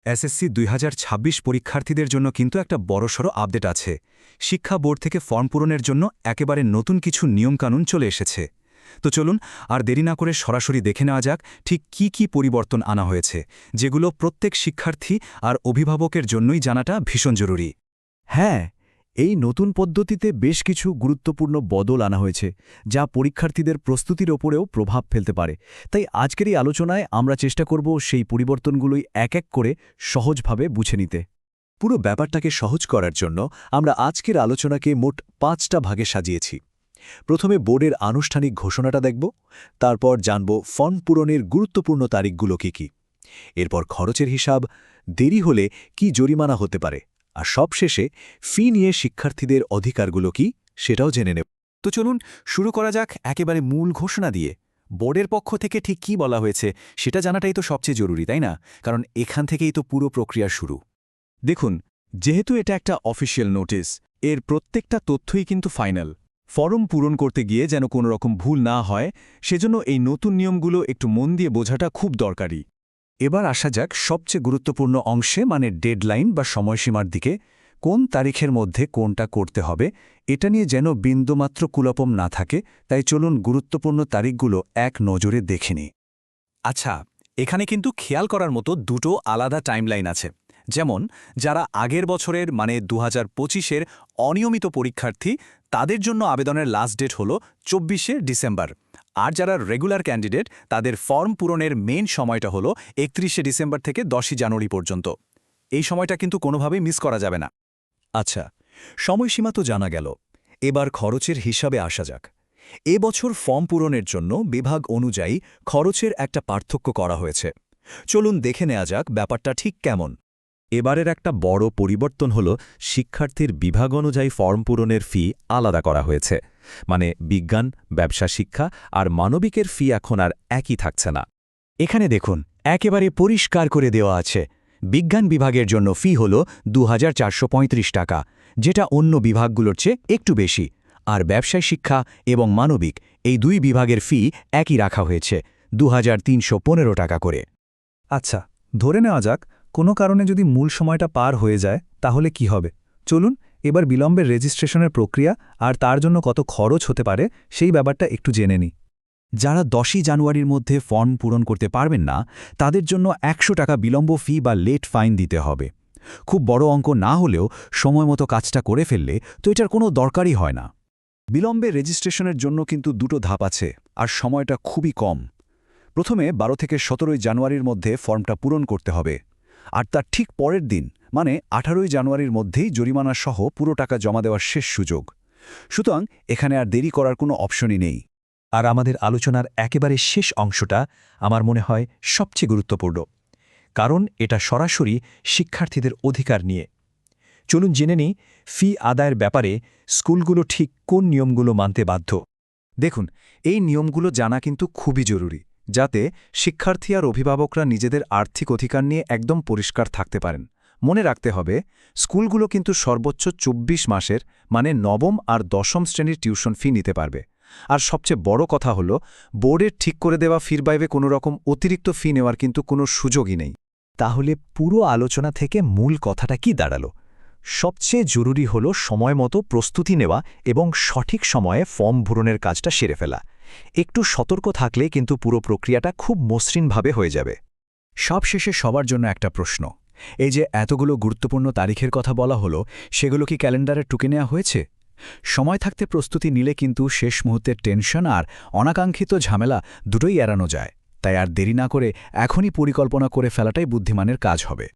SSC ২০২৬ পরীক্ষার্থীদের জন্য কিন্তু একটা বড়সড় আপডেট আছে। শিক্ষা বোর্ড থেকে ফর্ম পূরণের জন্য একেবারে নতুন কিছু নিয়মকানুন চলে এসেছে। তো চলুন আর দেরি না করে সরাসরি দেখে নেওয়া যাক ঠিক কি কি পরিবর্তন আনা হয়েছে, যেগুলো প্রত্যেক শিক্ষার্থী আর অভিভাবকের জন্যই জানাটা ভীষণ জরুরি। হ্যাঁ, এই নতুন পদ্ধতিতে বেশ কিছু গুরুত্বপূর্ণ বদল আনা হয়েছে, যা পরীক্ষার্থীদের প্রস্তুতির ওপরেও প্রভাব ফেলতে পারে। তাই আজকের এই আলোচনায় আমরা চেষ্টা করব সেই পরিবর্তনগুলোই এক এক করে সহজভাবে বুঝে নিতে। পুরো ব্যাপারটাকে সহজ করার জন্য আমরা আজকের আলোচনাকে মোট 5টা ভাগে সাজিয়েছি। প্রথমে বোর্ডের আনুষ্ঠানিক ঘোষণাটা দেখব, তারপর জানব ফর্ম পূরণের গুরুত্বপূর্ণ তারিখগুলো কী, এরপর খরচের হিসাব, দেরি হলে কি জরিমানা হতে পারে, আর সবশেষে ফি নিয়ে শিক্ষার্থীদের অধিকারগুলো কি সেটাও জেনে নেব। তো চলুন শুরু করা যাক একেবারে মূল ঘোষণা দিয়ে। বোর্ডের পক্ষ থেকে ঠিক কী বলা হয়েছে সেটা জানাটাই তো সবচেয়ে জরুরি, তাই না? কারণ এখান থেকেই তো পুরো প্রক্রিয়া শুরু। দেখুন, যেহেতু এটা একটা অফিসিয়াল নোটিশ, এর প্রত্যেকটা তথ্যই কিন্তু ফাইনাল। ফর্ম পূরণ করতে গিয়ে যেন কোনো রকম ভুল না হয়, সেজন্য এই নতুন নিয়মগুলো একটু মন দিয়ে বোঝাটা খুব দরকারি। এবার আসা যাক সবচেয়ে গুরুত্বপূর্ণ অংশে, মানে ডেডলাইন বা সময়সীমার দিকে। কোন তারিখের মধ্যে কোনটা করতে হবে এটা নিয়ে যেন বিন্দুমাত্র কুলপম না থাকে, তাই চলুন গুরুত্বপূর্ণ তারিখগুলো এক নজরে দেখে নিই। আচ্ছা, এখানে কিন্তু খেয়াল করার মতো দুটো আলাদা টাইমলাইন আছে। যেমন যারা আগের বছরের মানে ২০২৫-এর অনিয়মিত পরীক্ষার্থী, তাদের জন্য আবেদনের লাস্ট ডেট হল ২৪শে ডিসেম্বর। আর যারা রেগুলার ক্যান্ডিডেট, তাদের ফর্ম পূরণের মেন সময়টা হল ৩১শে ডিসেম্বর থেকে ১০ই জানুয়ারি পর্যন্ত। এই সময়টা কিন্তু কোনোভাবেই মিস করা যাবে না। আচ্ছা, সময়সীমা তো জানা গেল। এবার খরচের হিসাবে আসা যাক। এবছর ফর্ম পূরণের জন্য বিভাগ অনুযায়ী খরচের একটা পার্থক্য করা হয়েছে। চলুন দেখে নেওয়া যাক ব্যাপারটা ঠিক কেমন। এবারের একটা বড় পরিবর্তন হল শিক্ষার্থীর বিভাগ অনুযায়ী ফর্ম পূরণের ফি আলাদা করা হয়েছে। মানে বিজ্ঞান, ব্যবসা শিক্ষা আর মানবিকের ফি এখন আর একই থাকছে না। এখানে দেখুন, একেবারে পরিষ্কার করে দেওয়া আছে। বিজ্ঞান বিভাগের জন্য ফি হল ২,৪৩৫ টাকা, যেটা অন্য বিভাগগুলোর চেয়ে একটু বেশি। আর ব্যবসায় শিক্ষা এবং মানবিক, এই দুই বিভাগের ফি একই রাখা হয়েছে, ২,৩১৫ টাকা করে। আচ্ছা, ধরে নেওয়া যাক কোনো কারণে যদি মূল সময়টা পার হয়ে যায়, তাহলে কি হবে? চলুন এবার বিলম্বের রেজিস্ট্রেশনের প্রক্রিয়া আর তার জন্য কত খরচ হতে পারে সেই ব্যাপারটা একটু জেনে নিই। যারা ১০ই জানুয়ারির মধ্যে ফর্ম পূরণ করতে পারবেন না, তাদের জন্য ১০০ টাকা বিলম্ব ফি বা লেট ফাইন দিতে হবে। খুব বড় অঙ্ক না হলেও সময়মতো কাজটা করে ফেললে তো এটার কোনো দরকারই হয় না। বিলম্বে রেজিস্ট্রেশনের জন্য কিন্তু দুটো ধাপ আছে, আর সময়টা খুবই কম। প্রথমে ১২ থেকে ১৭ জানুয়ারির মধ্যে ফর্মটা পূরণ করতে হবে, আর তার ঠিক পরের দিন মানে ১৮ জানুয়ারির মধ্যেই জরিমানা সহ পুরো টাকা জমা দেওয়ার শেষ সুযোগ। সুতরাং এখানে আর দেরি করার কোনো অপশনই নেই। আর আমাদের আলোচনার একেবারে শেষ অংশটা আমার মনে হয় সবচেয়ে গুরুত্বপূর্ণ, কারণ এটা সরাসরি শিক্ষার্থীদের অধিকার নিয়ে। চলুন জেনে নিই ফি আদায়ের ব্যাপারে স্কুলগুলো ঠিক কোন নিয়মগুলো মানতে বাধ্য। দেখুন, এই নিয়মগুলো জানা কিন্তু খুবই জরুরি, যাতে শিক্ষার্থী আর অভিভাবকরা নিজেদের আর্থিক অধিকার নিয়ে একদম পরিষ্কার থাকতে পারেন। মনে রাখতে হবে, স্কুলগুলো কিন্তু সর্বোচ্চ ২৪ মাসের মানে নবম আর দশম শ্রেণীর টিউশন ফি নিতে পারবে। আর সবচেয়ে বড় কথা হলো, বোর্ডের ঠিক করে দেওয়া ফির বাইরে কোনো রকম অতিরিক্ত ফি নেওয়ার কিন্তু কোনো সুযোগই নেই। তাহলে পুরো আলোচনা থেকে মূল কথাটা কি দাঁড়ালো? সবচেয়ে জরুরি হল সময়মতো প্রস্তুতি নেওয়া এবং সঠিক সময়ে ফর্ম পূরণের কাজটা সেরে ফেলা। একটু সতর্ক থাকলে কিন্তু পুরো প্রক্রিয়াটা খুব মসৃণভাবে হয়ে যাবে। সবশেষে সবার জন্য একটা প্রশ্ন, এই যে এতগুলো গুরুত্বপূর্ণ তারিখের কথা বলা হলো, সেগুলো কি ক্যালেন্ডারে টুকে নেওয়া হয়েছে? সময় থাকতে প্রস্তুতি নিলে কিন্তু শেষ মুহূর্তের টেনশন আর অনাকাঙ্ক্ষিত ঝামেলা দুটোই এড়ানো যায়। তাই আর দেরি না করে এখনই পরিকল্পনা করে ফেলাটাই বুদ্ধিমানের কাজ হবে।